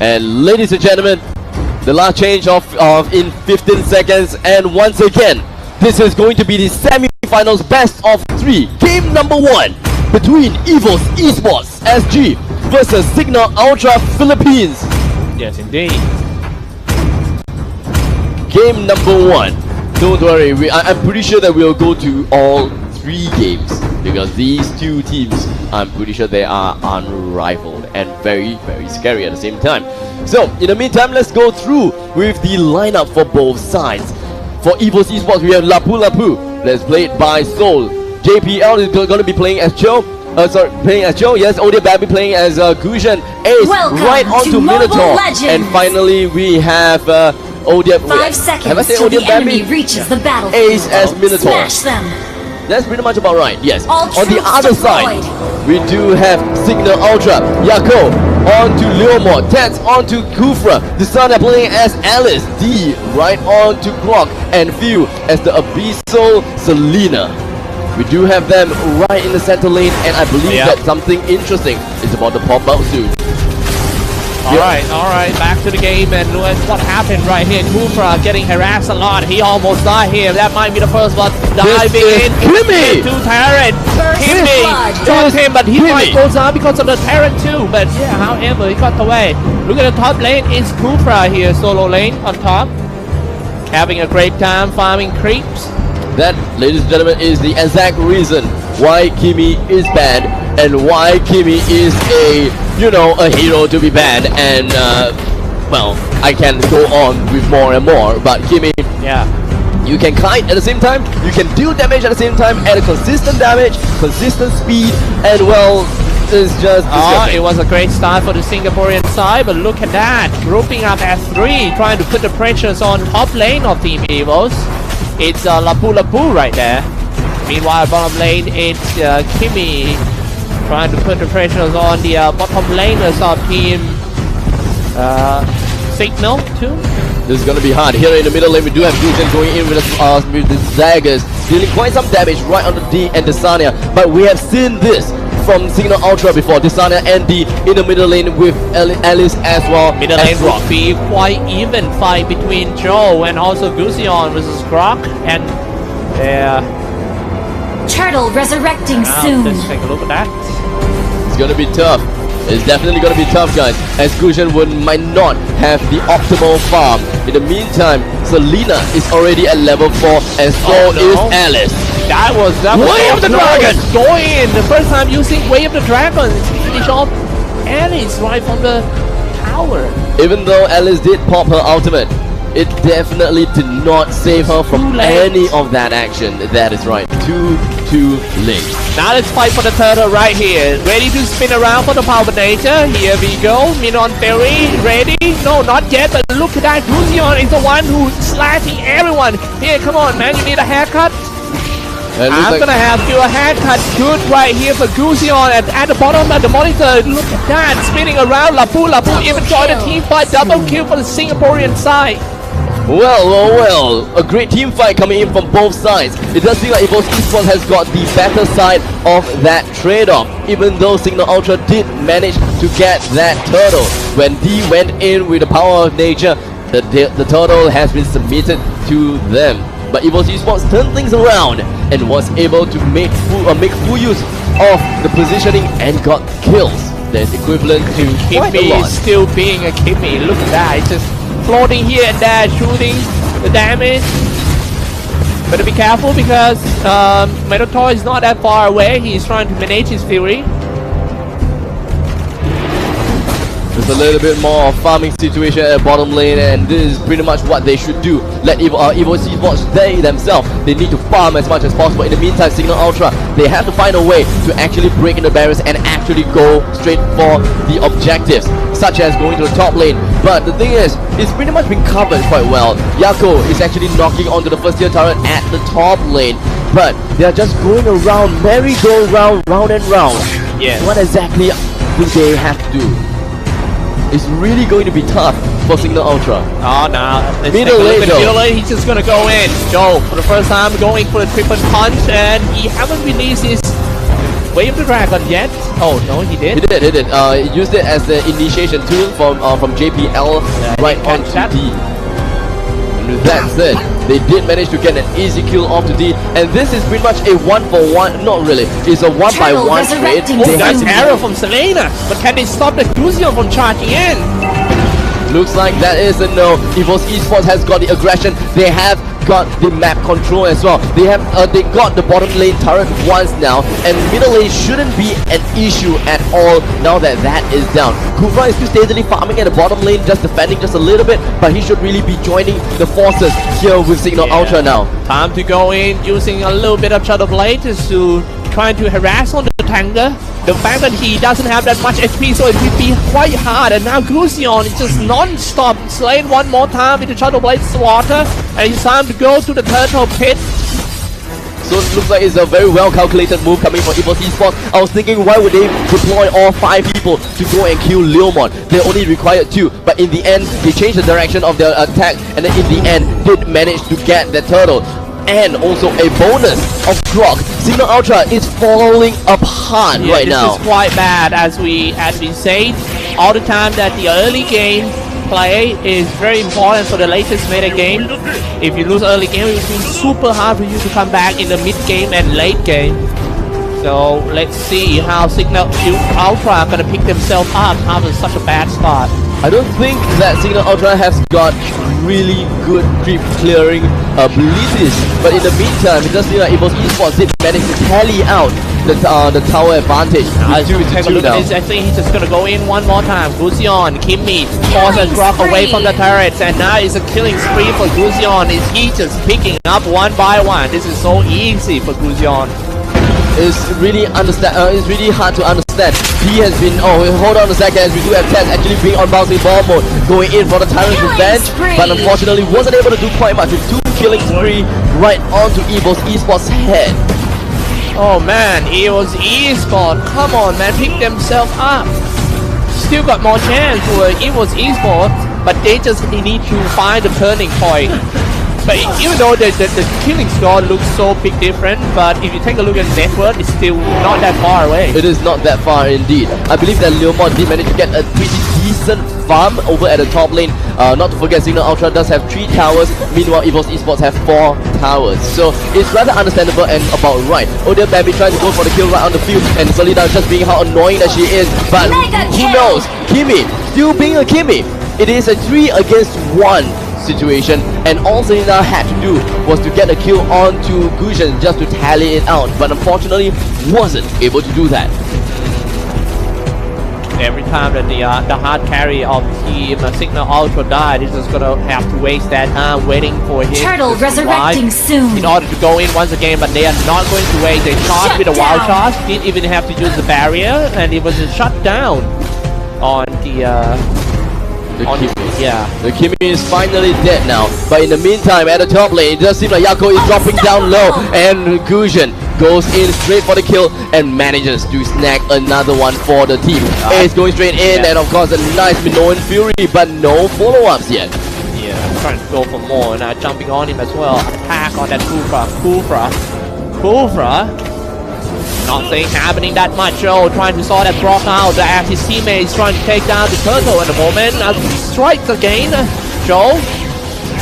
And ladies and gentlemen, the last change of in 15 seconds, and once again, this is going to be the semi-finals best of 3. Game number 1 between EVOS Esports SG versus Cignal Ultra Philippines. Yes, indeed. Game number 1. Don't worry, I'm pretty sure that we'll go to all 3 games because these 2 teams, I'm pretty sure they are unrivaled and very, very scary at the same time. So, in the meantime, let's go through with the lineup for both sides. For EVOS Esports, we have Lapu Lapu. That's played by Soul. JPL is going to be playing as Joe. Playing as Joe. Yes, Odia Babby playing as Gushan. Ace right on to Minotaur. And finally, we have Odia. 5 seconds till the enemy reaches the battlefield. Ace as Minotaur. Smash them. That's pretty much about right, yes. All on the other deployed. side, we do have Cignal Ultra, Yako, on to Leomor, Tats on to Kufra, Desana playing as Alice, D right on to Grok, and Few as the Abyssal Selena. We do have them right in the center lane, and I believe that something interesting is about to pop out soon. Alright, back to the game, and look what happened right here. Kufra getting harassed a lot. He almost died here. That might be the first one diving in to Terran. Kimmy got him, but he might go down because of the Terran too. But yeah, however, he got away. Look at the top lane. It's Kufra here, solo lane on top. Having a great time farming creeps. That, ladies and gentlemen, is the exact reason why Kimmy is banned and why Kimmy is a hero to be banned. And well, I can go on with more and more, but Kimmy, you can kite at the same time, you can deal damage at the same time at a consistent damage, consistent speed, and well, it's just it was a great start for the Singaporean side, but look at that, grouping up as 3, trying to put the pressures on top lane of Team EVOS. It's Lapu Lapu right there. Meanwhile, bottom lane, it's Kimmy trying to put the pressures on the bottom laners of Team Cignal too. This is going to be hard. Here in the middle lane, we do have Gushan going in with the daggers, dealing quite some damage right on the D and Desania. But we have seen this from Cignal Ultra before. Desania and D in the middle lane with Alice as well. Middle lane will be quite even fight between Joe and also Gusion versus Grok. And Turtle resurrecting soon. Let's take a look at that. It's going to be tough. It's definitely going to be tough, guys, as Gushan might not have the optimal farm. In the meantime, Selena is already at level 4, and so is Alice. That was Way of the Dragon! Going in the first time using Way of the Dragon to finish off Alice right from the tower. Even though Alice did pop her ultimate, it definitely did not save her from any of that action. That is right. Too late. Now let's fight for the turtle right here. Ready to spin around for the power nature. Here we go. Minon Theory. Ready? No, not yet. But look at that. Gusion is the one who's slashing everyone. Here, come on, man. You need a haircut? I'm gonna have you a haircut. Good right here for Gusion at the bottom of the monitor. Look at that. Spinning around. Lapu Lapu even joined the team fight. Double kill for the Singaporean side. Well, a great team fight coming in from both sides. It does seem like EVOS Esports has got the better side of that trade-off, even though Cignal Ultra did manage to get that turtle. When D went in with the power of nature, the turtle has been submitted to them. But EVOS Esports turned things around and was able to make full use of the positioning and got kills. That's equivalent to Kimmy still being a Kimmy. Look at that. It's just floating here and there, shooting the damage. Better be careful because Minotaur is not that far away. He's trying to manage his fury. There's a little bit more farming situation at the bottom lane, and this is pretty much what they should do. Let EVOS Esports, they themselves, they need to farm as much as possible. In the meantime, Cignal Ultra, they have to find a way to actually break in the barriers and actually go straight for the objectives, such as going to the top lane. But the thing is, it's pretty much been covered quite well. Yako is actually knocking onto the first tier turret at the top lane, but they are just going around, merry-go-round, round and round. Yes. What exactly do they have to do? It's really going to be tough for Cignal Ultra. Oh, no. Middle lane, he's just going to go in. Joe, for the first time, going for the triple punch, and he haven't released his Wave the Dragon yet? Oh no, he did. He did. He used it as the initiation tool from JPL right onto D. And with that said, they did manage to get an easy kill off to D, and this is pretty much a 1-for-1. Not really. It's a 1-by-1 trade. Oh, nice arrow from Selena, but can they stop the Crucial from charging in? Looks like that is a no. EVOS Esports has got the aggression. They have got the map control as well. They got the bottom lane turret once now, and middle lane shouldn't be an issue at all now that that is down. Kufra is still steadily farming at the bottom lane, just defending just a little bit, but he should really be joining the forces here with Cignal Ultra now. Time to go in using a little bit of Shadow Blade to trying to harass on the tanker. The fact that he doesn't have that much HP, so it will be quite hard. And now Crucion is just non-stop slain one more time with the Shadow Blade Slaughter, and it's time to go to the Turtle Pit. So it looks like it's a very well calculated move coming from EVOS Esports. I was thinking, why would they deploy all 5 people to go and kill Leomon? They only required 2, but in the end, they changed the direction of their attack, and then in the end, did manage to get the turtle. And also a bonus of Grok. Cignal Ultra is falling apart right now. This is quite bad, as we say all the time, that the early game play is very important for the latest meta game. If you lose early game, it will be super hard for you to come back in the mid game and late game. So let's see how Cignal Ultra are gonna pick themselves up after such a bad start. I don't think that Cignal Ultra has got really good creep clearing abilities, but in the meantime, it does seem like EVOS Esports did manage to tally out the tower advantage. Take a look at this. I think he's just gonna go in one more time. Gusion, Kimmy, forces Grok away from the turrets, and now it's a killing spree for Gusion. Is he just picking up one by one? This is so easy for Gusion. It's really it's really hard to understand. He has been hold on a second, as we do have Tess actually being on bouncing ball mode, going in for the Tyrant's Revenge, but unfortunately wasn't able to do quite much with 2 killing spree right onto EVOS Esports' head. Oh man, EVOS Esports, come on man, pick themselves up. Still got more chance for EVOS Esports, but they just need to find the turning point. But even though the killing score looks so big different, but if you take a look at net worth, it's still not that far away. It is not that far indeed. I believe that Leomon did manage to get a pretty decent farm over at the top lane. Not to forget, Cignal Ultra does have 3 towers, meanwhile EVOS Esports have 4 towers. So it's rather understandable and about right. Odell Bambi trying to go for the kill right on the field, and Solida just being how annoying that she is. But who knows? Kimmy, still being a Kimmy. It is a 3 against 1 situation, and all Selena had to do was to get a kill onto Gusion just to tally it out, but unfortunately wasn't able to do that. Every time that the hard carry of team Cignal Ultra died, he's just gonna have to waste that time waiting for him Turtle resurrecting soon in order to go in once again, but they are not going to wait. They charged with a wild charge, didn't even have to use the barrier, and it was shut down on the Kimmy is finally dead now, but in the meantime at the top lane it does seem like Yako is dropping down low, and Gusion goes in straight for the kill and manages to snag another one for the team. Ace going straight in, and of course a nice Minoan Fury, but no follow-ups yet. Yeah, trying to go for more, and jumping on him as well. Attack on that Kufra. Nothing happening that much. Joe trying to sort that Grok out as his teammate is trying to take down the turtle at the moment. Strikes again. Joe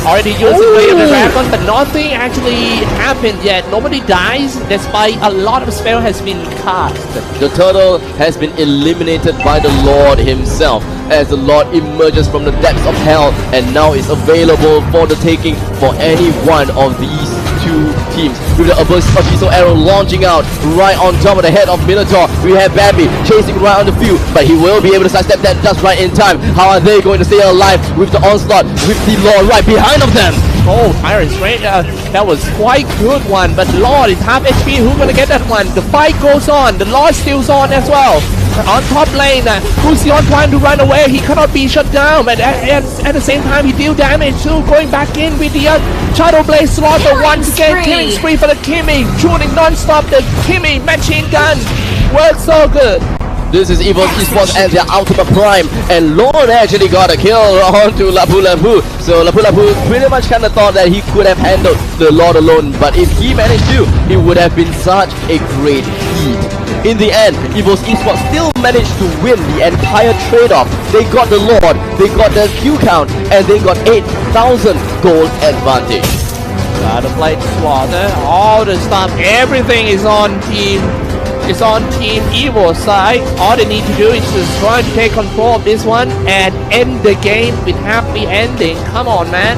already using Wave the Dragon, but nothing actually happened yet. Nobody dies despite a lot of spell has been cast. The turtle has been eliminated by the Lord himself, as the Lord emerges from the depths of hell and now is available for the taking for any one of these 2 teams. With the Abyssal arrow launching out right on top of the head of Minotaur, we have Bambi chasing right on the field, but he will be able to sidestep that just right in time. How are they going to stay alive with the onslaught, with the Lord right behind of them? Oh, Tyrant's Rage, that was quite good one, but Lord is half HP. Who's gonna get that one? The fight goes on, the Lord still's on as well. On top lane, Crucion trying to run away, he cannot be shut down, but at the same time he deal damage too, going back in with the Shadow Blade Slaughter once again, killing spree for the Kimmy, shooting non-stop the Kimmy machine gun, works so good. This is EVOS Esports as their ultimate prime, and Lord actually got a kill onto Lapu Lapu. So Lapu Lapu pretty much kind of thought that he could have handled the Lord alone, but if he managed to, it would have been such a great feat. in the end, EVOS Esports still managed to win the entire trade-off. They got the Lord, they got the Q count, and they got 8,000 gold advantage. Gotta play Slaughter, all the stuff, everything is on team. It's on Team EVO's side. All they need to do is just try to take control of this one and end the game with happy ending. Come on, man.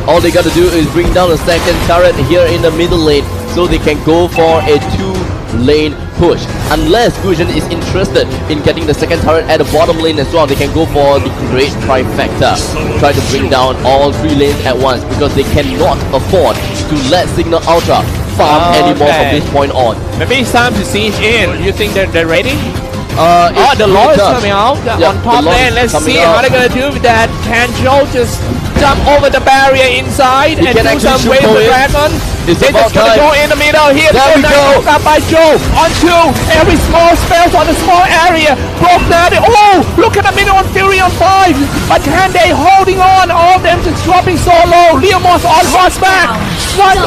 All they gotta do is bring down a second turret here in the middle lane so they can go for a 2-lane push. Unless Fusion is interested in getting the second turret at the bottom lane as well, they can go for the great trifecta. Try to bring down all 3 lanes at once because they cannot afford to let Cignal Ultra farm anymore from this point on. Maybe it's time to siege in. You think they're ready? The Lord Lord is coming out on top lane. Let's see how they're gonna do with that. Can Joe just jump over the barrier inside and do some wave the dragon? They're just gonna go in the middle here. There we go. Up by Joe on 2. Every small spells on the small area. Broke now. Oh, look at the middle on Fury on 5. But can they holding on? All of them just dropping so low. Leomorph on horseback. One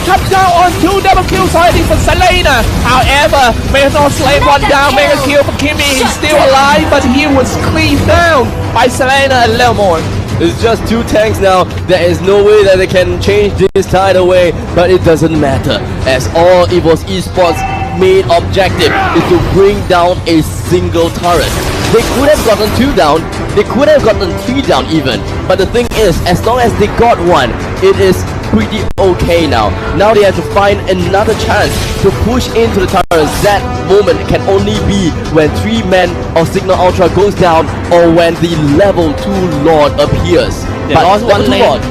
touch down on 2 double kills already for Selena. However, Metal Slave one down, mega kill for Kimmy. He's still alive, but he was cleaved down by Selena and Leomorph. It's just 2 tanks now. There is no way that they can change this tide away, but it doesn't matter, as all EVOS Esports' main objective is to bring down a single turret. They could have gotten 2 down, they could have gotten 3 down even, but the thing is, as long as they got 1, it is pretty okay now. Now they have to find another chance to push into the turrets. That moment can only be when 3 men of Cignal Ultra goes down or when the level 2 Lord appears. They but lost one lane. Lord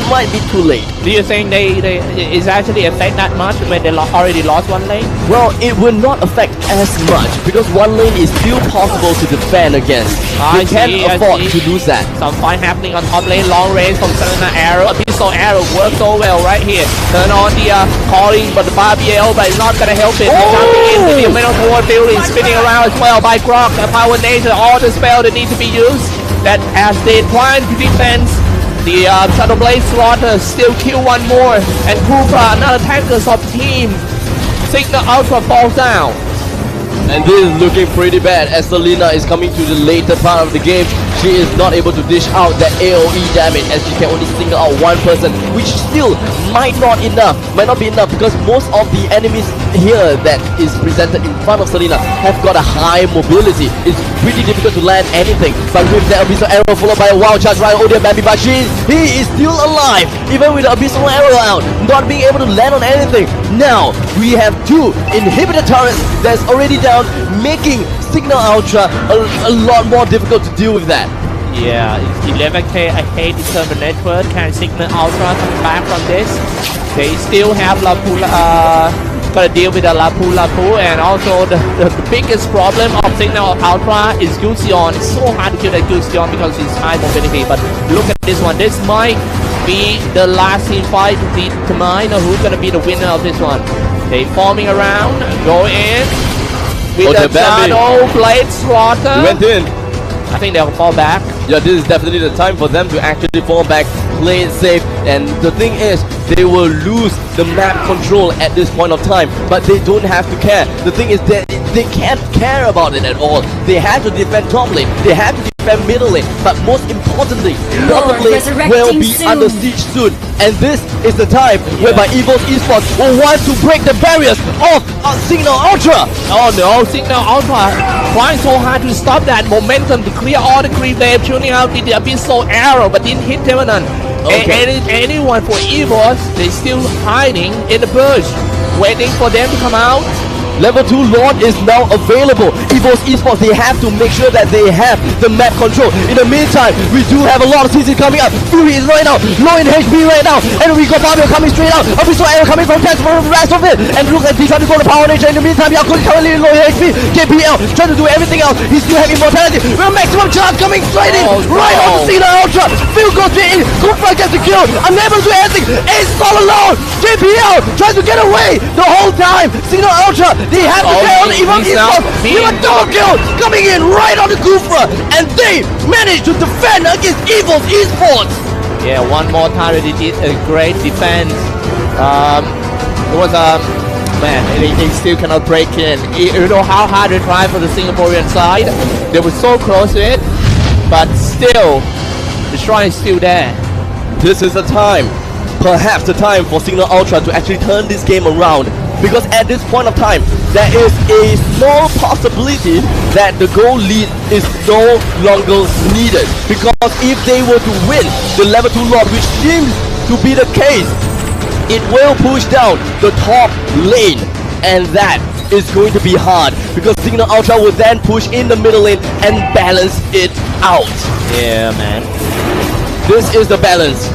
might be too late. Do you think they is actually affect that much when they already lost 1 lane? Well, it will not affect as much because 1 lane is still possible to defend against. They can't afford to lose that. Some fight happening on top lane, long range from Selena Arrow. Abyssal Arrow works so well right here. Turn on the calling, but the Barbiel, but it's not gonna help it. Jumping into the middle toward Fury, spinning around as well by Grok. The Power Nation, all the spell that need to be used. That as they try to defend. The Shadowblade Slaughter still kill 1 more, and Koopa, another tankers of team Cignal Ultra falls down. And this is looking pretty bad as Selena is coming to the later part of the game. She is not able to dish out that AoE damage as she can only single out 1 person, which still might not be enough because most of the enemies here that is presented in front of Selena have got a high mobility. It's pretty difficult to land anything, but with the Abyssal Arrow followed by a wild charge right on Bambi, but he is still alive even with the Abyssal Arrow out, not being able to land on anything. Now we have 2 inhibitor turrets that's already down, making Cignal Ultra a lot more difficult to deal with that. Yeah, it's 11k ahead in terms of network. Can Cignal Ultra come back from this? They still have gotta deal with the Lapu, and also the biggest problem of Cignal Ultra is Gusion. It's so hard to kill that Gusion because it's high mobility, but look at this one. This might be the last team fight to determine who's gonna be the winner of this one. They forming around, go in with the Shadow Blade Slaughter. Went in. I think they'll fall back. Yeah, this is definitely the time for them to actually fall back, play it safe, and the thing is, they will lose the map control at this point of time, but they don't have to care. The thing is that they can't care about it at all. They have to defend top lane, they have to defend middle lane, but most importantly, bottom lane will be under siege soon. And this is the time whereby EVOS Esports will want to break the barriers of Cignal Ultra. Oh no, Cignal Ultra trying so hard to stop that momentum to clear all the creep wave, shooting out the Abyssal Arrow, but didn't hit Temenon. Anyone for EVOS, they still hiding in the bush, waiting for them to come out. Level 2 Lord is now available. EVOS Esports, they have to make sure that they have the map control. In the meantime, we do have a lot of CC coming up. Fury is right now, low in HP right now. And we got Barbie coming straight out. Abyssal Arrow coming from Test for the rest of it. And look at he's trying to go to Power Nation. In the meantime, Yakun currently low in HP. KPL trying to do everything else. He still have immortality. With maximum charge coming straight in. Right on the Cignal Ultra. Phil goes straight in. Koopa gets the kill. Unable to do anything. Ace is all alone. JPL tries to get away the whole time. Cignal Ultra, they have to stay on the EVOS Esports. We have a double kill coming in right on the Koopa, and they managed to defend against EVOS Esports. Yeah, one more time they did a great defense. It was Man, they still cannot break in. You know how hard they tried for the Singaporean side? They were so close to it, but still, the shrine is still there. This is the time, perhaps the time for Cignal Ultra to actually turn this game around. Because at this point of time, there is a small possibility that the goal lead is no longer needed. Because if they were to win the level 2 lot, which seems to be the case, it will push down the top lane, and that is going to be hard because Cignal Ultra will then push in the middle lane and balance it out. Yeah, man. This is the balance.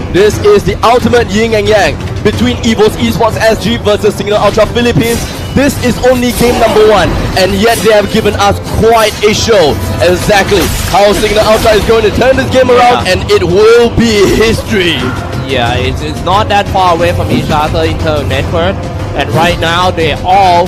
This is the ultimate yin and yang between EVOS Esports SG versus Cignal Ultra Philippines. This is only game number 1, and yet they have given us quite a show. Exactly how Cignal Ultra is going to turn this game around, and it will be history. Yeah, it's not that far away from each other in terms of network, and right now they're all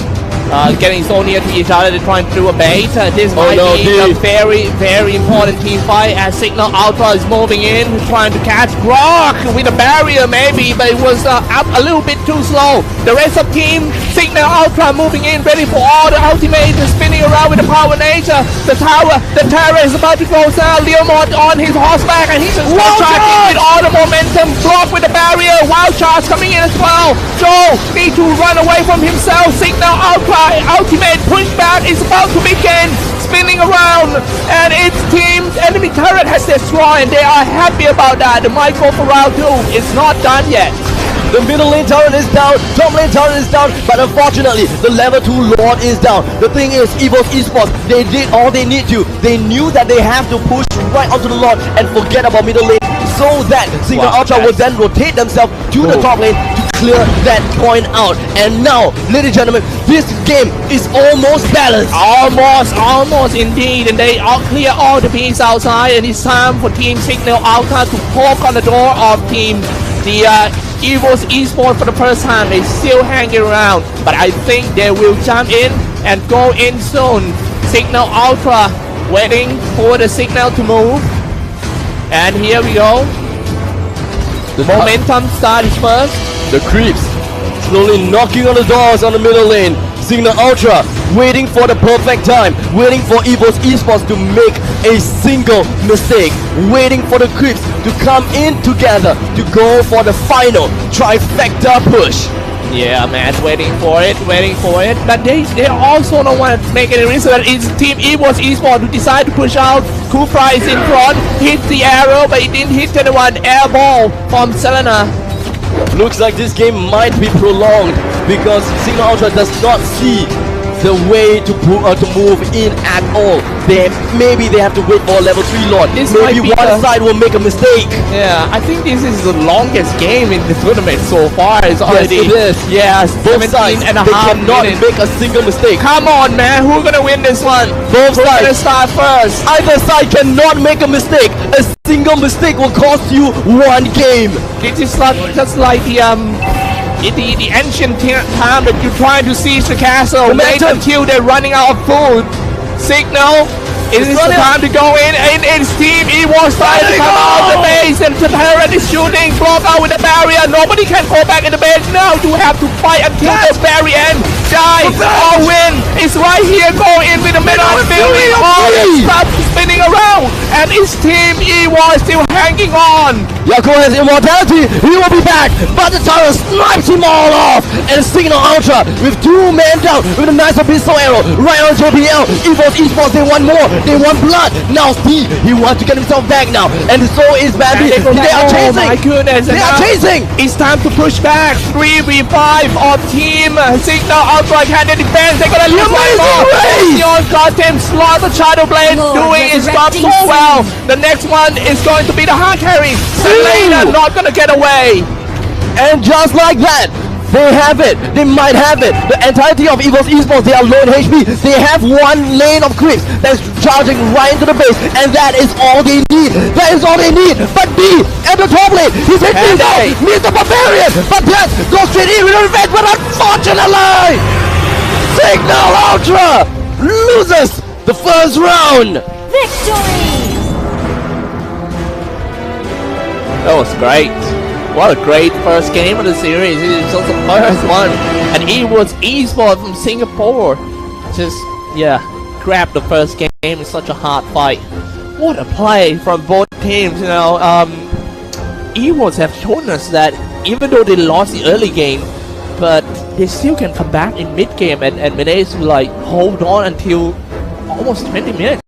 getting so near to each other. They're trying to do a bait. This might be a very important team fight as Cignal Ultra is moving in, trying to catch Grok with a barrier maybe, but it was up a little bit too slow. The rest of team Cignal Ultra moving in, ready for all the ultimate, spinning around with the power nature. The tower is about to close down. Leomord on his horseback, and he's just tracking with all the momentum. Blocked with the barrier. Wild Charge coming in as well. Joe need to run away from himself. Signal ultimate pushback is about to begin. Spinning around, and its team's enemy turret has destroyed, and they are happy about that. The might go for round 2. It's not done yet. The middle lane turret is down, top lane turret is down, but unfortunately, the level 2 Lord is down. The thing is, EVOS Esports, they did all they need to. They knew that they have to push right onto the Lord and forget about middle lane, so that Cignal Ultra will then rotate themselves to the top lane to clear that point out. And now, ladies and gentlemen, this game is almost balanced. Almost indeed, and they all clear all the pieces outside, and it's time for Team Cignal Ultra to poke on the door of EVOS Esports for the first time. They're still hanging around, but I think they will jump in and go in soon. Cignal Ultra waiting for the signal to move, and here we go. The momentum starts first. The creeps slowly knocking on the doors on the middle lane. Cignal Ultra waiting for the perfect time, waiting for EVOS Esports to make a single mistake, waiting for the creeps to come in together to go for the final trifecta push. Yeah, man, waiting for it. But they also don't want to make any risk. So that it's Team EVOS Esports who decide to push out. Kufra is in front, hit the arrow, but it didn't hit anyone. Air ball from Selena. Looks like this game might be prolonged because Cignal Ultra does not see the way to move in at all. Maybe they have to wait for a level 3 Lord. Maybe one side will make a mistake. Yeah, I think this is the longest game in the tournament so far. It's already, yes, it is. Yes, both sides, they cannot make a single mistake. Come on, man, who's gonna win this one? Both Who's sides gonna start first? Either side cannot make a mistake. A single mistake will cost you one game. This is just like the ancient time that you're trying to seize the castle. Wait until they're running out of food. Signal, it is the time to go in, and it's Team EVOS trying to come out of the base, and the turret is shooting, block out with the barrier. Nobody can go back in the base. Now you have to fight until the very end. Die or win. It's right here. Go in with the middle building. Stop spinning around, and it's Team EVOS still hanging on. Yako has immortality. He will be back, but the turret snipes him all off, and Cignal Ultra with 2 men down with a nice pistol arrow right on JPL. EVOS Esports, they want more. They want blood. Now Steve, he wants to get himself back now, and so is Bambi. They are chasing. Oh my goodness! They are chasing. It's time to push back. 3v5 of Team Cignal Ultra. Can they defend? They're gonna lose one more. Leon got him. Slaughter Shadow Blade doing his job so well. The next one is going to be the hard carry. Selena not gonna get away. And just like that, they have it. They might have it. The entirety of EVOS Esports, they are low in HP. They have 1 lane of creeps that's charging right into the base, and that is all they need. That is all they need. But B at the top lane, he's hit me down. Meets the Barbarian, but Death goes straight in with a revenge. But unfortunately, Cignal Ultra loses the first round. Victory! That was great. What a great first game of the series. It's just the first one. And EVOS Esports from Singapore. Just, yeah, grabbed the first game in such a hard fight. What a play from both teams, you know. EVOS have shown us that even though they lost the early game, but they still can come back in mid-game and manage to like hold on until almost 20 minutes.